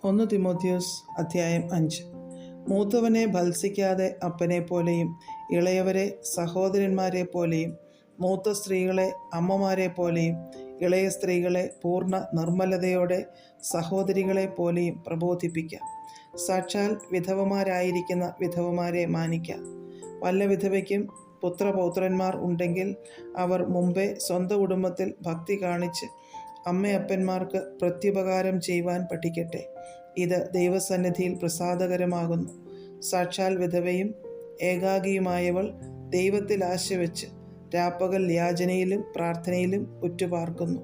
1 തിമോഥെയോസ് അധ്യായം 5. മൂത്തവനെ ഭത്സിക്കാതെ അപ്പനെ പോലെയും ഇളയവരെ സഹോദരന്മാരെ പോലെയും മൂത്ത സ്ത്രീകളെ അമ്മമാരെ പോലെയും ഇളയ സ്ത്രീകളെ പൂർണ്ണ നിർമ്മലതയോടെ സഹോദരികളെ പോലെയും പ്രബോധിപ്പിക്കാം. സാക്ഷാൽ വിധവമാരായിരിക്കുന്ന വിധവമാരെ മാനിക്കാം. വല്ല വിധവയ്ക്കും പുത്രപൗത്രന്മാർ ഉണ്ടെങ്കിൽ അവർ മുമ്പേ സ്വന്തം കുടുംബത്തിൽ ഭക്തി കാണിച്ച് അമ്മയപ്പന്മാർക്ക് പ്രത്യുപകാരം ചെയ്യുവാൻ പഠിക്കട്ടെ. ഇത് ദൈവസന്നിധിയിൽ പ്രസാദകരമാകുന്നു. സാക്ഷാൽ വിധവയും ഏകാഗിയുമായവൾ ദൈവത്തിൽ ആശവെച്ച് രാപ്പകൽ യാചനയിലും പ്രാർത്ഥനയിലും ഉറ്റുപാർക്കുന്നു.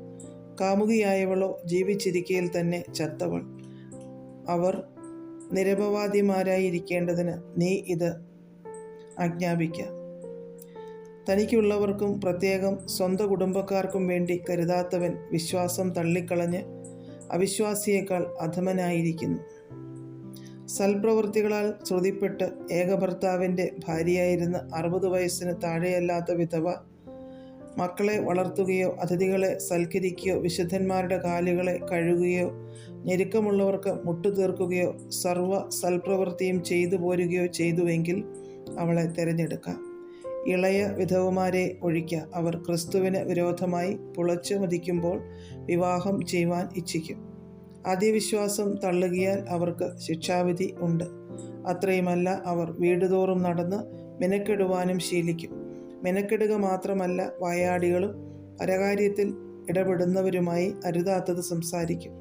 കാമുകിയായവളോ ജീവിച്ചിരിക്കയിൽ തന്നെ ചത്തവൾ. അവർ നിരപവാദിമാരായിരിക്കേണ്ടതിന് നീ ഇത് ആജ്ഞാപിക്കാം. തനിക്കുള്ളവർക്കും പ്രത്യേകം സ്വന്തം കുടുംബക്കാർക്കും വേണ്ടി കരുതാത്തവൻ വിശ്വാസം തള്ളിക്കളഞ്ഞ് അവിശ്വാസിയേക്കാൾ അധമനായിരിക്കുന്നു. സൽപ്രവൃത്തികളാൽ ശ്രുതിപ്പെട്ട് ഏകഭർത്താവിൻ്റെ ഭാര്യയായിരുന്ന 60 വയസ്സിന് താഴെയല്ലാത്ത വിധവ മക്കളെ വളർത്തുകയോ അതിഥികളെ സൽക്കരിക്കുകയോ വിശുദ്ധന്മാരുടെ കാലുകളെ കഴുകുകയോ ഞെരുക്കമുള്ളവർക്ക് മുട്ടുതീർക്കുകയോ സർവ്വ സൽപ്രവൃത്തിയും ചെയ്തു പോരുകയോ ചെയ്തുവെങ്കിൽ അവളെ തിരഞ്ഞെടുക്കാം. ഇളയ വിധവമാരെ ഒഴിക്കുക. അവർ ക്രിസ്തുവിന് വിരോധമായി പുളച്ചു മതിക്കുമ്പോൾ വിവാഹം ചെയ്യുവാൻ ഇച്ഛിക്കും. അതിവിശ്വാസം തള്ളുകിയാൽ അവർക്ക് ശിക്ഷാവിധി ഉണ്ട്. അത്രയുമല്ല, അവർ വീടുതോറും നടന്ന് മിനക്കെടുവാനും ശീലിക്കും. മിനക്കെടുക മാത്രമല്ല, വായാടികളും പരകാര്യത്തിൽ ഇടപെടുന്നവരുമായി അരുതാത്തത് സംസാരിക്കും.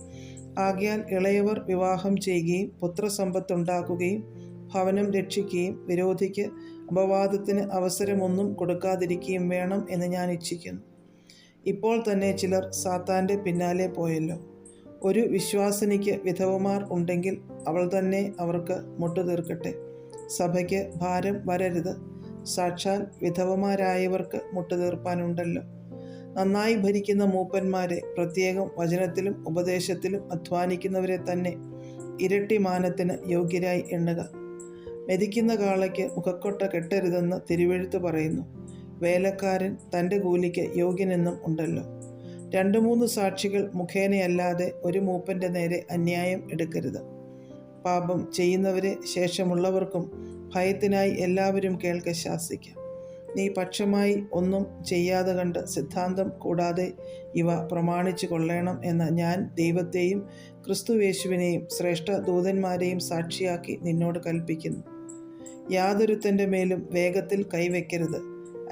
ആകയാൽ ഇളയവർ വിവാഹം ചെയ്യുകയും പുത്രസമ്പത്തുണ്ടാക്കുകയും ഭവനം രക്ഷിക്കുകയും വിരോധിക്ക് അപവാദത്തിന് അവസരമൊന്നും കൊടുക്കാതിരിക്കുകയും വേണം എന്ന് ഞാൻ ഇച്ഛിക്കുന്നു. ഇപ്പോൾ തന്നെ ചിലർ സാത്താൻ്റെ പിന്നാലെ പോയല്ലോ. ഒരു വിശ്വാസിനിക്ക് വിധവമാർ ഉണ്ടെങ്കിൽ അവൾ തന്നെ അവർക്ക് മുട്ടുതീർക്കട്ടെ. സഭയ്ക്ക് ഭാരം വരരുത്. സാക്ഷാൽ വിധവമാരായവർക്ക് മുട്ടുതീർപ്പാനുണ്ടല്ലോ. നന്നായി ഭരിക്കുന്ന മൂപ്പന്മാരെ, പ്രത്യേകം വചനത്തിലും ഉപദേശത്തിലും അധ്വാനിക്കുന്നവരെ തന്നെ ഇരട്ടി മാനത്തിന് യോഗ്യരായി എണ്ണുക. മെതിക്കുന്ന കാളയ്ക്ക് മുഖക്കൊട്ട കെട്ടരുതെന്ന് തിരുവെഴുത്ത് പറയുന്നു. വേലക്കാരൻ തൻ്റെ കൂലിക്ക് യോഗ്യനെന്നും ഉണ്ടല്ലോ. 2-3 സാക്ഷികൾ മുഖേനയല്ലാതെ ഒരു മൂപ്പൻ്റെ നേരെ അന്യായം എടുക്കരുത്. പാപം ചെയ്യുന്നവരെ ശേഷമുള്ളവർക്കും ഭയത്തിനായി എല്ലാവരും കേൾക്കെ ശാസിക്കാം. നീ പക്ഷമായി ഒന്നും ചെയ്യാതെ കണ്ട് സിദ്ധാന്തം കൂടാതെ ഇവ പ്രമാണിച്ചു കൊള്ളണം എന്ന് ഞാൻ ദൈവത്തെയും ക്രിസ്തുയേശുവിനെയും ശ്രേഷ്ഠ ദൂതന്മാരെയും സാക്ഷിയാക്കി നിന്നോട് കൽപ്പിക്കുന്നു. യാതൊരുത്തൻ്റെ മേലും വേഗത്തിൽ കൈവയ്ക്കരുത്.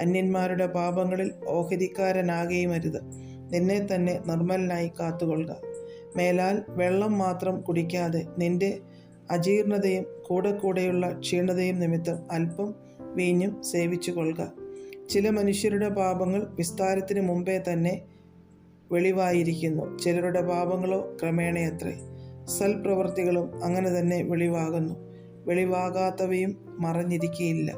അന്യന്മാരുടെ പാപങ്ങളിൽ ഓഹരിക്കാരനാകുകയുമരുത്. നിന്നെ തന്നെ നിർമ്മലനായി കാത്തുകൊള്ളുക. മേലാൽ വെള്ളം മാത്രം കുടിക്കാതെ നിന്റെ അജീർണതയും കൂടെയുള്ള ക്ഷീണതയും നിമിത്തം അല്പം വീഞ്ഞും സേവിച്ചു കൊള്ളുക. ചില മനുഷ്യരുടെ പാപങ്ങൾ വിസ്താരത്തിന് മുമ്പേ തന്നെ വെളിവായിരിക്കുന്നു. ചിലരുടെ പാപങ്ങളോ ക്രമേണയത്രേ. സൽപ്രവൃത്തികളും അങ്ങനെ തന്നെ വെളിവാകുന്നു. വെളിവാകാത്തവയും മറഞ്ഞിരിക്കുകയില്ല.